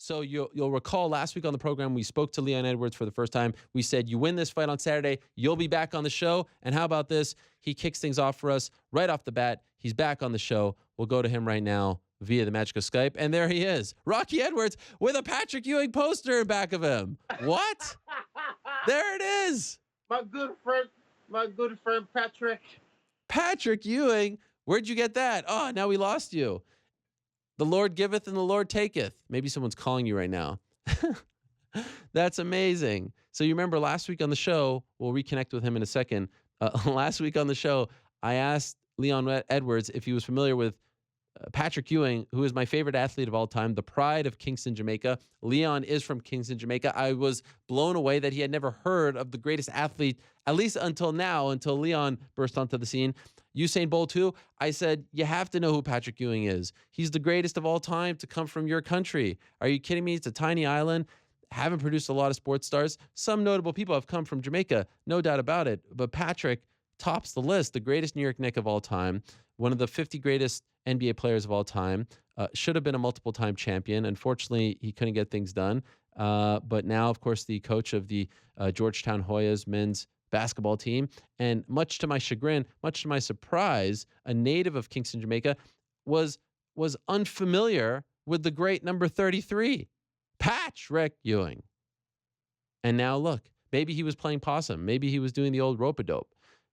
So you'll recall last week on the program, we spoke to Leon Edwards for the first time. We said, you win this fight on Saturday, you'll be back on the show. And how about this? He kicks things off for us right off the bat. He's back on the show. We'll go to him right now via the magic of Skype. And there he is, Rocky Edwards with a Patrick Ewing poster in back of him. What? There it is. My good friend Patrick. Patrick Ewing. Where'd you get that? Oh, now we lost you. The Lord giveth and the Lord taketh. Maybe someone's calling you right now. That's amazing. So you remember last week on the show, we'll reconnect with him in a second. Last week on the show, I asked Leon Edwards if he was familiar with Patrick Ewing, who is my favorite athlete of all time, the pride of Kingston, Jamaica. Leon is from Kingston, Jamaica. I was blown away that he had never heard of the greatest athlete, at least until now, until Leon burst onto the scene. Usain Bolt too. I said, you have to know who Patrick Ewing is. He's the greatest of all time to come from your country. Are you kidding me? It's a tiny island. Haven't produced a lot of sports stars. Some notable people have come from Jamaica, no doubt about it. But Patrick tops the list, the greatest New York Knick of all time, one of the 50 greatest NBA players of all time, should have been a multiple-time champion. Unfortunately, he couldn't get things done. But now, of course, the coach of the Georgetown Hoyas men's basketball team. And much to my chagrin, much to my surprise, a native of Kingston, Jamaica, was unfamiliar with the great number 33, Patrick Ewing. And now look, maybe he was playing possum. Maybe he was doing the old rope-a-dope.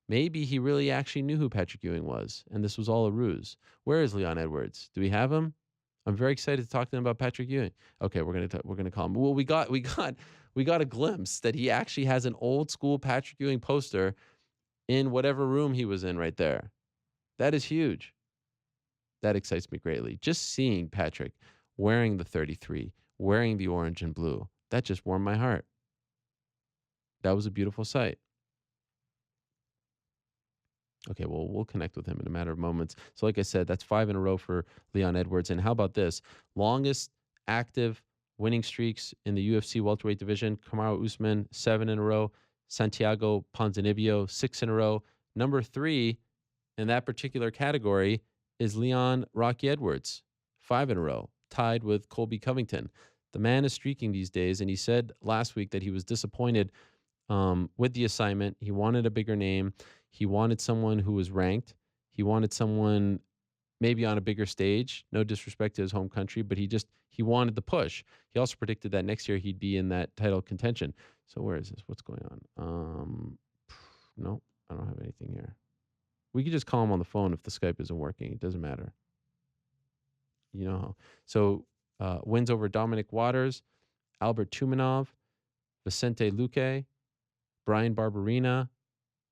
Maybe he really actually knew who Patrick Ewing was, and this was all a ruse. Where is Leon Edwards? Do we have him? I'm very excited to talk to him about Patrick Ewing. Okay, we're gonna call him. Well, we got a glimpse that he actually has an old school Patrick Ewing poster in whatever room he was in right there. That is huge. That excites me greatly. Just seeing Patrick wearing the 33, wearing the orange and blue, that just warmed my heart. That was a beautiful sight. Okay, well, we'll connect with him in a matter of moments. So like I said, that's 5 in a row for Leon Edwards. And how about this? Longest active winning streaks in the UFC welterweight division. Kamaru Usman, 7 in a row. Santiago Ponzinibbio, 6 in a row. Number 3 in that particular category is Leon Rocky Edwards, 5 in a row, tied with Colby Covington. The man is streaking these days, and he said last week that he was disappointed with the assignment. He wanted a bigger name. He wanted someone who was ranked. He wanted someone maybe on a bigger stage. No disrespect to his home country, but he wanted the push. He also predicted that next year he'd be in that title contention. So where is this? What's going on? No, I don't have anything here. We could just call him on the phone if the Skype isn't working. It doesn't matter. You know how. So wins over Dominic Waters, Albert Tumanov, Vicente Luque, Brian Barberina.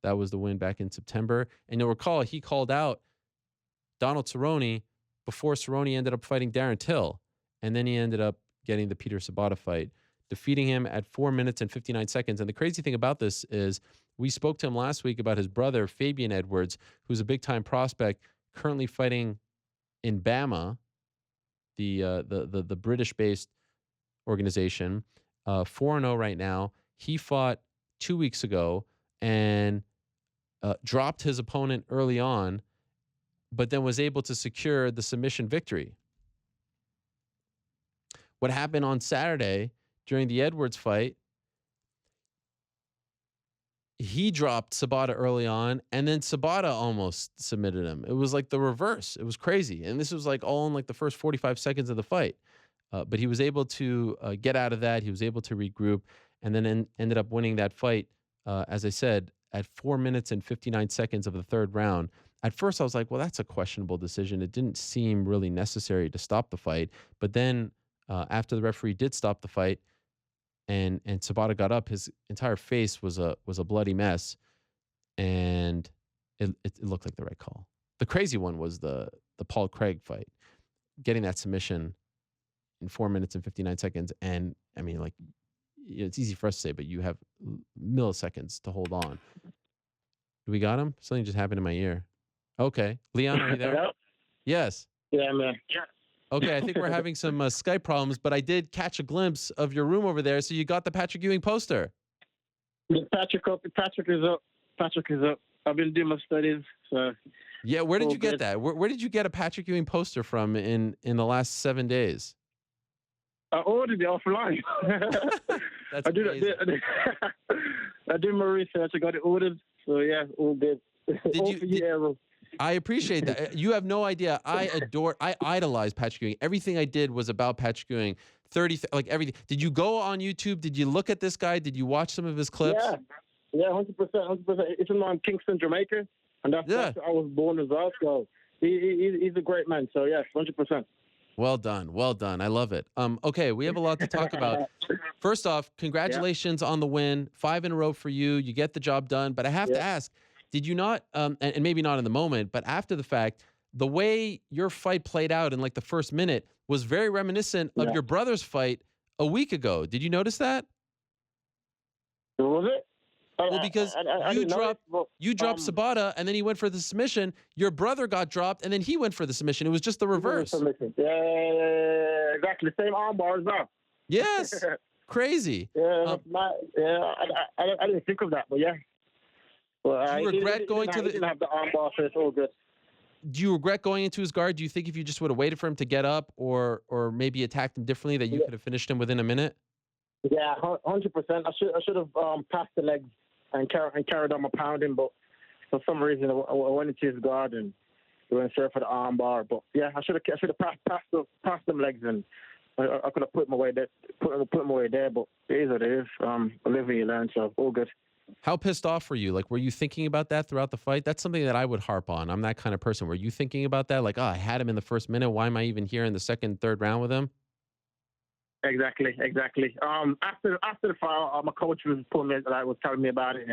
That was the win back in September. And you'll recall he called out Donald Cerrone before Cerrone ended up fighting Darren Till. And then he ended up getting the Peter Sobotta fight, defeating him at 4 minutes and 59 seconds. And the crazy thing about this is we spoke to him last week about his brother, Fabian Edwards, who's a big-time prospect, currently fighting in Bama, the British-based organization, 4-0 right now. He fought 2 weeks ago and dropped his opponent early on, but then was able to secure the submission victory. What happened on Saturday during the Edwards fight, he dropped Sobotta early on, and then Sobotta almost submitted him. It was like the reverse. It was crazy. And this was like all in like the first 45 seconds of the fight. But he was able to get out of that. He was able to regroup, and then ended up winning that fight, as I said, at 4 minutes and 59 seconds of the third round. At first, I was like, well, that's a questionable decision. It didn't seem really necessary to stop the fight. But then after the referee did stop the fight and Sobotta got up, his entire face was a bloody mess. And it looked like the right call. The crazy one was the Paul Craig fight, getting that submission in 4 minutes and 59 seconds. And I mean, like, it's easy for us to say, but you have milliseconds to hold on. Do we got him? Something just happened in my ear. Okay. Leon, are you there? Hello? Yes. Yeah, man. Yeah. Okay, I think we're having some Skype problems, but I did catch a glimpse of your room over there, so you got the Patrick Ewing poster. Patrick is up. Patrick is up. I've been doing my studies. So yeah, where did you get that? Where did you get a Patrick Ewing poster from in the last 7 days? I ordered it offline. That's I did, amazing. I did my research. I got it ordered. So yeah, all good. All for you, Ariel. I appreciate that. You have no idea. I idolize Patrick Ewing. Everything I did was about Patrick Ewing. Like everything. Did you go on YouTube? Did you look at this guy? Did you watch some of his clips? Yeah, 100%, 100%. It's in Kingston, Jamaica, and that's where I was born as well. So he's a great man. So yeah, 100%. Well done. Well done. I love it. Okay, we have a lot to talk about. First off, congratulations on the win. 5 in a row for you. You get the job done. But I have to ask, did you not, and maybe not in the moment, but after the fact, the way your fight played out in like the first minute was very reminiscent of your brother's fight a week ago. Did you notice that? Was it? Well, because you dropped Sobotta, and then he went for the submission. Your brother got dropped, and then he went for the submission. It was just the reverse. Yeah, exactly. Same armbar as well. Yes. Crazy. Yeah, I didn't think of that, but yeah. Well, do you regret going to the? Didn't have the armbar, so it's all good. Do you regret going into his guard? Do you think if you just would have waited for him to get up, or maybe attacked him differently, that you could have finished him within a minute? Yeah, 100%. I should have passed the legs and carried on my pounding, but for some reason I went into his guard and we went straight for the arm bar. But yeah, I should have passed them legs, and I could have put my way there. Put my way there, but it is what it is. Live and you learn, so all good. How pissed off were you? Like, were you thinking about that throughout the fight? That's something that I would harp on. I'm that kind of person. Were you thinking about that? Like, oh, I had him in the first minute. Why am I even here in the second, third round with him? Exactly. After the fight, my coach was telling me about it,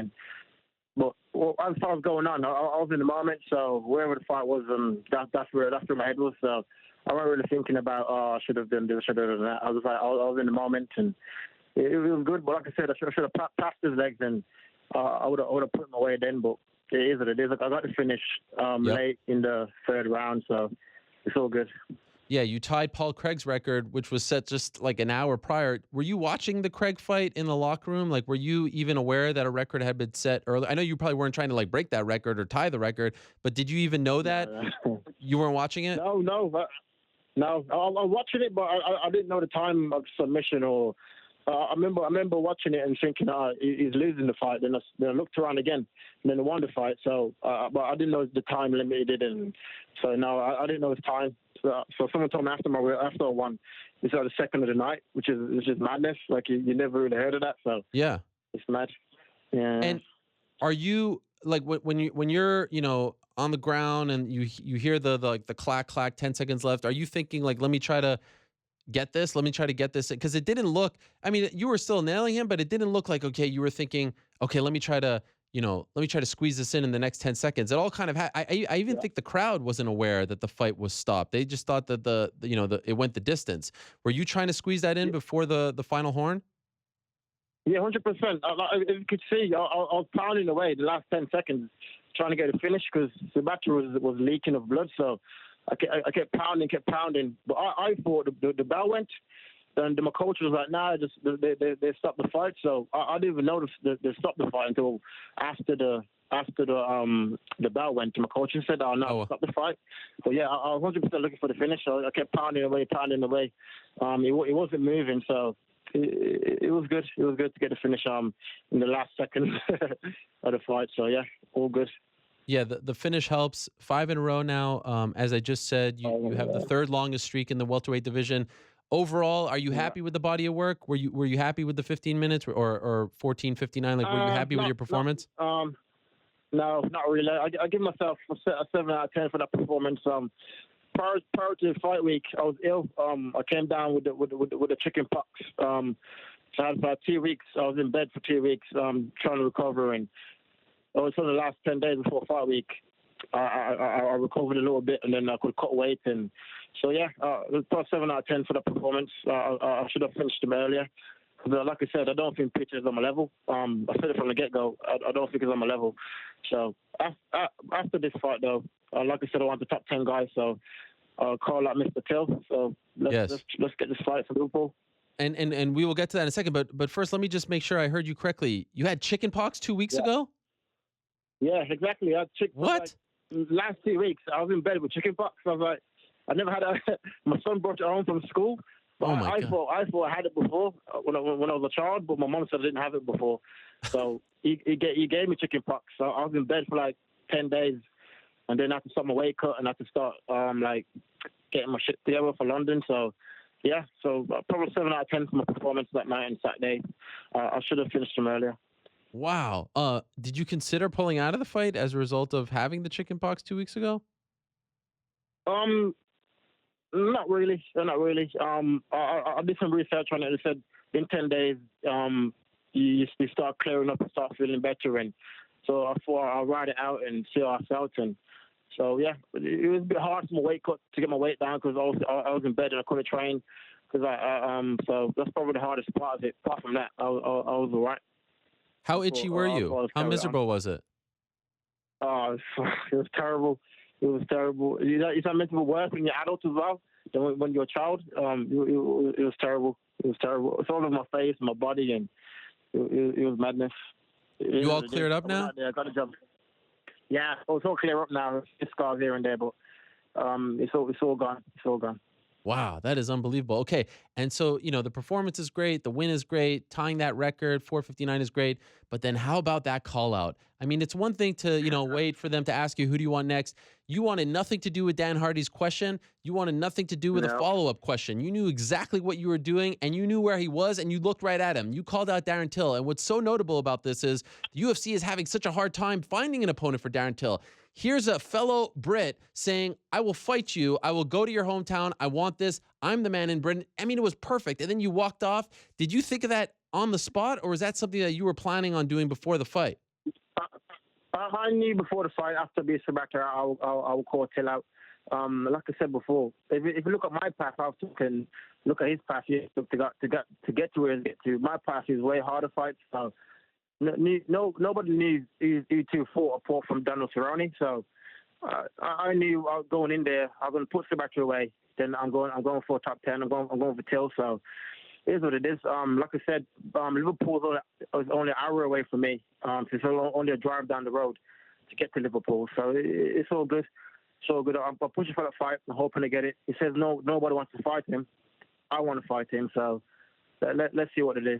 but as far as going on, I was in the moment. So wherever the fight was, that's where my head was. So I wasn't really thinking about, I should have done this, should have done that. I was in the moment, and it was good. But like I said, I should have passed his legs, and I would have put him away then. But it is what it is. Like, I got to finish late in the third round, so it's all good. Yeah, you tied Paul Craig's record, which was set just like an hour prior. Were you watching the Craig fight in the locker room? Like, were you even aware that a record had been set early? I know you probably weren't trying to like break that record or tie the record, but did you even know that? You weren't watching it? No. I was watching it, but I didn't know the time of submission or. I remember watching it and thinking, he's losing the fight. Then I looked around again, and then I won the fight. So, but I didn't know the time limited, and so no, I didn't know his time. So someone told me after I won, it's the second of the night, which is madness. Like you never really heard of that. So yeah, it's mad. Yeah. And are you like when you're on the ground and you hear the clack 10 seconds left? Are you thinking like, let me try to get this? Let me try to get this, because it didn't look. I mean, you were still nailing him, but it didn't look like okay. You were thinking, okay, let me try to squeeze this in the next 10 seconds. It all kind of I even think the crowd wasn't aware that the fight was stopped. They just thought that it went the distance. Were you trying to squeeze that in before the final horn? Yeah, 100%. As you could see, I was pounding away the last 10 seconds, trying to get a finish because Sobotta was leaking of blood. So I kept pounding. But I thought the bell went. And my coach was like, "Nah, just they stopped the fight." So I didn't even notice they stopped the fight until after the bell went. And my coach said, "Oh no, stop the fight." But yeah, I was 100% looking for the finish. So I kept pounding away. It wasn't moving, so it was good. It was good to get the finish in the last second of the fight. So yeah, all good. Yeah, the finish helps. 5 in a row now. As I just said, you have the third longest streak in the welterweight division. Overall, are you happy with the body of work? Were you happy with the 15 minutes or 14:59? Like, were you happy with your performance? No, not really. I give myself a 7 out of 10 for that performance. Prior to the fight week, I was ill. I came down with the chicken pox. So I had about 2 weeks. I was in bed for 2 weeks, trying to recover. And it was for the last 10 days before fight week. I recovered a little bit, and then I could cut weight. And so, yeah, plus 7 out of 10 for the performance. I should have finished him earlier. Like I said, I don't think Peter's on my level. I said it from the get-go. I don't think he's on my level. So after this fight, though, like I said, I want the top 10 guys. So I'll call out Mr. Till. So let's get this fight for Liverpool. And we will get to that in a second. But first, let me just make sure I heard you correctly. You had chicken pox 2 weeks ago? Yeah, exactly. I had chicken pox. What? Last 2 weeks, I was in bed with chicken pox. I was like, I never had my son brought it home from school. But Oh my God. I thought I had it before when I was a child, but my mom said I didn't have it before. So he gave me chicken pox. So I was in bed for like 10 days, and then I had to start my weight cut and I had to start like getting my shit together for London. So yeah, so probably 7 out of 10 for my performance that night and Saturday. I should have finished him earlier. Wow. Did you consider pulling out of the fight as a result of having the chicken pox 2 weeks ago? Um, Not really. Not really. I did some research on it. It said in 10 days, you start clearing up and start feeling better. And so I thought I'll ride it out and see how I felt. And so, yeah, it was a bit hard for my weight cut to get my weight down because I was in bed and I couldn't train. So that's probably the hardest part of it. Apart from that, I was all right. How itchy were you? How miserable was it? Oh, it was terrible. It was terrible. It's not meant to work when you're adult as well. And when you're a child, it was terrible. It was terrible. It's all over my face, my body, and it was madness. You all cleared up now? I got a job. Yeah, it's all clear up now. It's scars here and there, but it's all gone. It's all gone. Wow, that is unbelievable. Okay. And so, the performance is great. The win is great. Tying that record, 459 is great. But then how about that call out? I mean, it's one thing to, wait for them to ask you, who do you want next? You wanted nothing to do with Dan Hardy's question. You wanted nothing to do with a follow-up question. You knew exactly what you were doing and you knew where he was and you looked right at him. You called out Darren Till. And what's so notable about this is the UFC is having such a hard time finding an opponent for Darren Till. Here's a fellow Brit saying, I will fight you. I will go to your hometown. I want this. I'm the man in Britain. I mean, it was perfect. And then you walked off. Did you think of that on the spot, or was that something that you were planning on doing before the fight? I knew before the fight, after being Sobotta, I will call Till out. Like I said before, if you look at my path, I've taken look at his path. To get to where he get to. My path is way harder fights. So nobody knew who two fought apart from Donald Cerrone. So I knew going in there, I'm going to put Sobotta away. Then I'm going for a top 10. I'm going for Till. So it is what it is. Like I said, Liverpool was only an hour away from me. It's only a drive down the road to get to Liverpool. So it's all good. It's all good. I'm pushing for that fight. I'm hoping to get it. He says nobody wants to fight him. I want to fight him. So let's see what to do.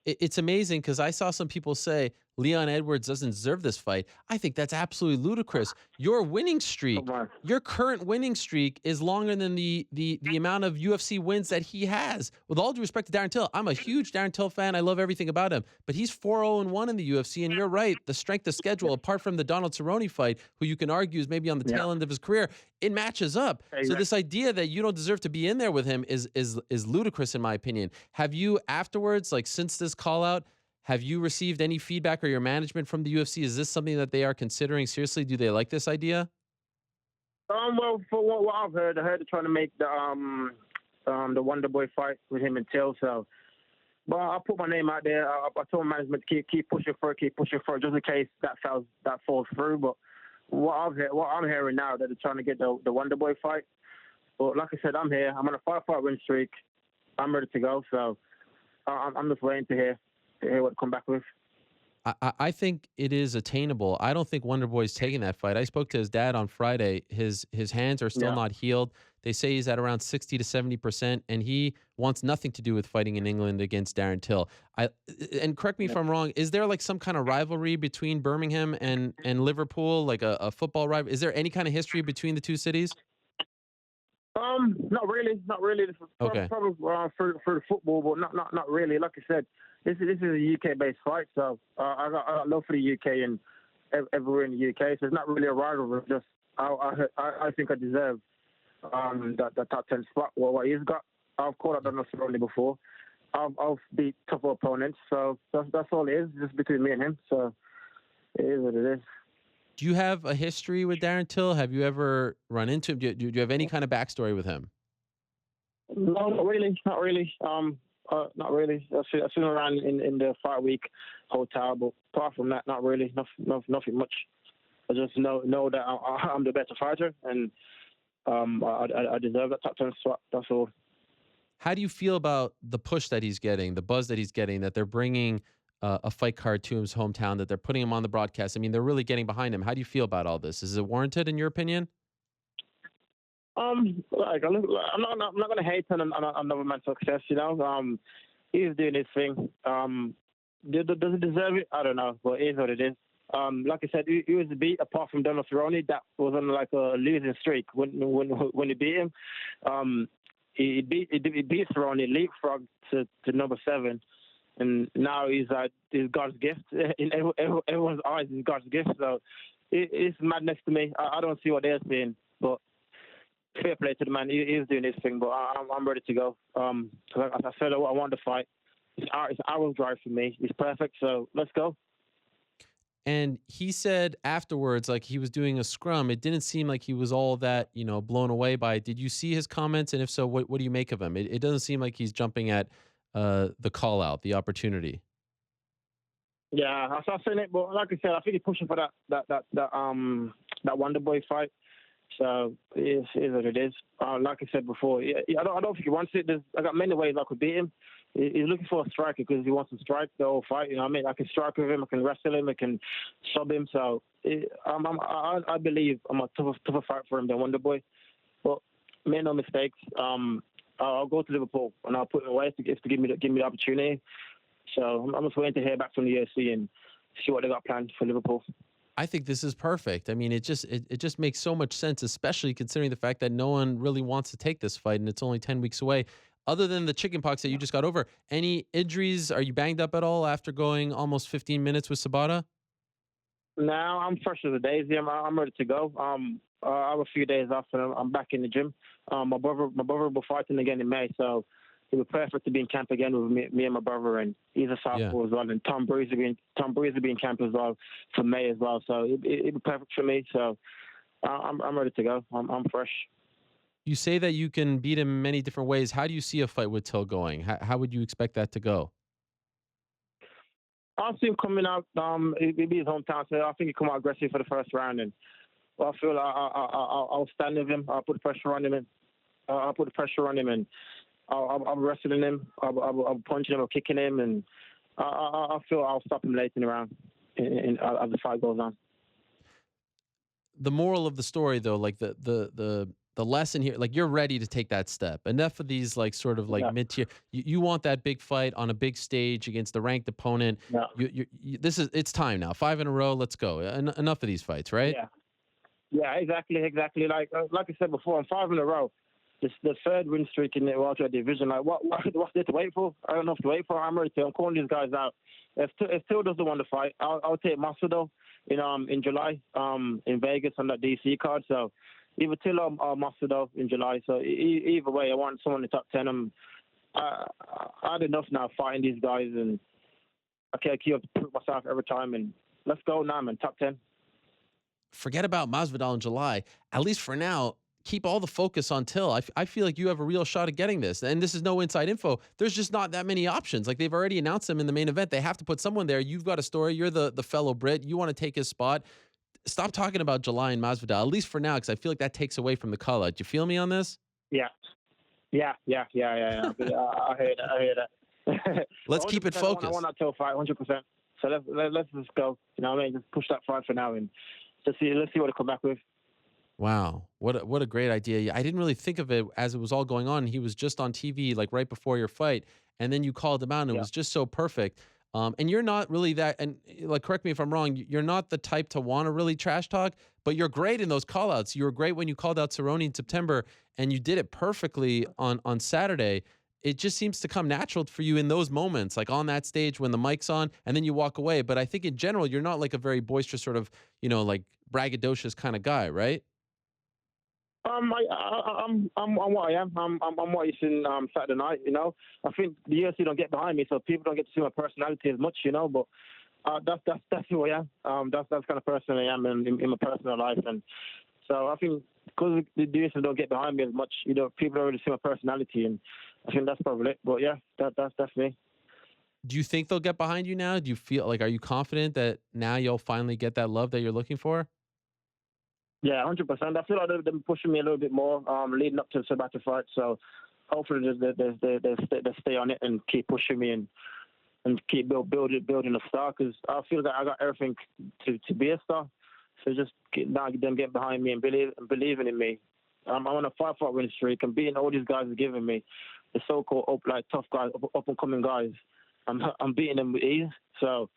It's amazing because I saw some people say Leon Edwards doesn't deserve this fight. I think that's absolutely ludicrous. Your winning streak, your current winning streak is longer than the amount of UFC wins that he has. With all due respect to Darren Till, I'm a huge Darren Till fan. I love everything about him. But he's 4-0-1 in the UFC, and you're right. The strength of schedule, apart from the Donald Cerrone fight, who you can argue is maybe on the tail end of his career, it matches up. So this idea that you don't deserve to be in there with him is ludicrous in my opinion. Have you afterwards, like since this call out, have you received any feedback or your management from the UFC? Is this something that they are considering seriously? Do they like this idea? Well, for what I've heard, I heard they're trying to make the Wonder Boy fight with him and Till. So, but I put my name out there. I told management to keep pushing for it, just in case that falls through. But what I'm hearing now that they're trying to get the Wonder Boy fight. But like I said, I'm here. I'm on a 5-fight win streak. I'm ready to go. So I'm just waiting to hear what to come back with. I think it is attainable. I don't think Wonder Boy's taking that fight. I spoke to his dad on Friday. His hands are still not healed. They say he's at around 60 to 70%, and he wants nothing to do with fighting in England against Darren Till. And correct me if I'm wrong, is there like some kind of rivalry between Birmingham and Liverpool, like a football rivalry? Is there any kind of history between the two cities? Not really. Okay. Probably for the football, but not really. Like I said, this is a UK-based fight, so I got love for the UK and everywhere in the UK. So it's not really a rivalry. Just I think I deserve the top 10 spot. What he's got, I've called out Donald Cerrone before. I've beat tougher opponents, so that's all it is. Just between me and him. So it is what it is. Do you have a history with Darren Till? Have you ever run into him? Do you have any kind of backstory with him? No, not really. Not really. Not really. I've seen him around in the fight week hotel, but apart from that, not really. Nothing much. I just know that I'm the better fighter, and I deserve that top 10 spot. That's all. How do you feel about the push that he's getting, the buzz that he's getting, that they're bringing a fight card to his hometown, that they're putting him on the broadcast? I mean, they're really getting behind him. How do you feel about all this? Is it warranted in your opinion? Like I'm not gonna hate on another man's success. He's doing his thing. Does he deserve it? I don't know, but it is what it is. Like I said, he was beat apart from Donald Cerrone. That was on like a losing streak when he beat him. He beat Cerrone, leapfrogged to number 7, and now he's God's gift in everyone's eyes. He's God's gift. So it's madness to me. I don't see what they're seeing, but fair play to the man. He's doing his thing, but I'm ready to go. Like I said, I want to fight. It's Ariel's drive for me. It's perfect. So let's go. And he said afterwards, like he was doing a scrum, it didn't seem like he was all that, blown away by it. Did you see his comments? And if so, what do you make of him? It doesn't seem like he's jumping at the call out, the opportunity. Yeah, I've seen it, but like I said, I think he's pushing for that Wonder Boy fight. So it is what it is. Like I said before, I don't think he wants it. I got many ways I could beat him. He's looking for a striker because he wants to strike the whole fight. You know what I mean? I can strike with him, I can wrestle him, I can sub him. So I believe I'm a tougher fight for him than Wonder Boy. But make no mistakes. I'll go to Liverpool and I'll put him away to give me the opportunity. So I'm just waiting to hear back from the UFC and see what they got planned for Liverpool. I think this is perfect. I mean, it just makes so much sense, especially considering the fact that no one really wants to take this fight and it's only 10 weeks away. Other than the chicken pox that you just got over, any injuries? Are you banged up at all after going almost 15 minutes with Sobotta? Now I'm fresh as a daisy. I'm ready to go. I have a few days off and I'm back in the gym. My brother will be fighting again in May, so it would be perfect to be in camp again with me and my brother, and he's a southpaw as well. And Tom Breeze will be in camp as well for May as well. So it'd be perfect for me. So I'm ready to go. I'm fresh. You say that you can beat him many different ways. How do you see a fight with Till going? How would you expect that to go? I see him coming out. It'll be his hometown, so I think he'll come out aggressive for the first round, and I feel I'll stand with him. I'll put the pressure on him, and I'll wrestling him. I'll punching him. I'll kicking him, and I feel I'll stop him late in the round as the fight goes on. The moral of the story, though, like the lesson here, like you're ready to take that step. Enough of these like sort of like mid tier. You want that big fight on a big stage against the ranked opponent. Yeah. It's time now. 5 in a row. Let's go. Enough of these fights, right? Yeah, exactly. Like I said before, I'm 5 in a row. The third win streak in the welterweight division. Like what's there to wait for? I don't know what to wait for. I'm ready to. I'm calling these guys out. If Till doesn't want to fight, I'll take Masvidal in July in Vegas on that DC card. So either Till or Masvidal in July. So either way, I want someone in the top 10. I had enough now fighting these guys, and I can't keep up to prove myself every time. And let's go now, man. Top 10. Forget about Masvidal in July. At least for now, keep all the focus on Till. I feel like you have a real shot at getting this. And this is no inside info. There's just not that many options. Like they've already announced him in the main event. They have to put someone there. You've got a story. You're the fellow Brit. You want to take his spot. Stop talking about July and Masvidal, at least for now, because I feel like that takes away from the call out. Do you feel me on this? Yeah. I hear that. Let's keep it focused. I want that Till fight, 100%. So let's just go. You know what I mean? Just push that fight for now, and let's see what they come back with. Wow, what a great idea! I didn't really think of it as it was all going on. He was just on TV like right before your fight, and then you called him out, and it was just so perfect. And you're not really that, and like correct me if I'm wrong. You're not the type to want to really trash talk, but you're great in those call outs. You were great when you called out Cerrone in September, and you did it perfectly on Saturday. It just seems to come natural for you in those moments, like on that stage when the mic's on, and then you walk away. But I think in general, you're not like a very boisterous sort of, like braggadocious kind of guy, right? I'm what I am. I'm what you seen Saturday night. I think the UFC don't get behind me, so people don't get to see my personality as much. But that's who I am. That's kind of person I am in my personal life, and so I think because the UFC don't get behind me as much, people don't really see my personality, and I think that's probably it. But yeah, that's me. Do you think they'll get behind you now? Do you feel like, are you confident that now you'll finally get that love that you're looking for? Yeah, 100%. I feel like they've been pushing me a little bit more leading up to the Sobotta fight. So hopefully they stay on it and keep pushing me and keep building a star, because I feel that I got everything to be a star. So just now them getting behind me and believing in me, I'm on a 5-fight win streak. I'm beating all these guys are giving me, the so-called tough guys, up-and-coming guys. I'm beating them with ease. So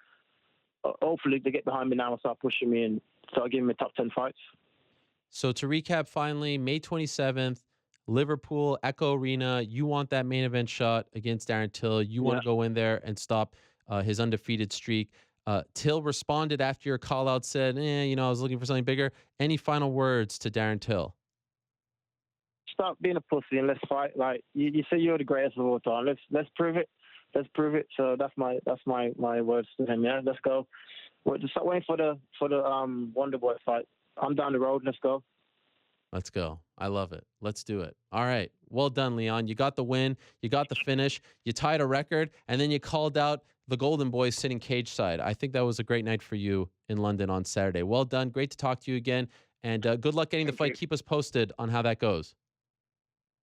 hopefully they get behind me now and start pushing me and start giving me top 10 fights. So to recap, finally, May 27th, Liverpool, Echo Arena. You want that main event shot against Darren Till. You want to go in there and stop his undefeated streak. Till responded after your call out, said, I was looking for something bigger. Any final words to Darren Till? Stop being a pussy and let's fight. Like you say, you're the greatest of all time. Let's prove it. Let's prove it. So that's my words to him. Yeah, let's go. We're just waiting for the Wonder Boy fight. I'm down the road. Let's go. Let's go. I love it. Let's do it. All right. Well done, Leon. You got the win. You got the finish. You tied a record, and then you called out the Golden Boys sitting cage side. I think that was a great night for you in London on Saturday. Well done. Great to talk to you again, and good luck getting the fight. Keep us posted on how that goes.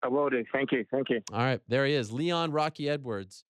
I will do. Thank you. Thank you. All right. There he is, Leon Rocky Edwards.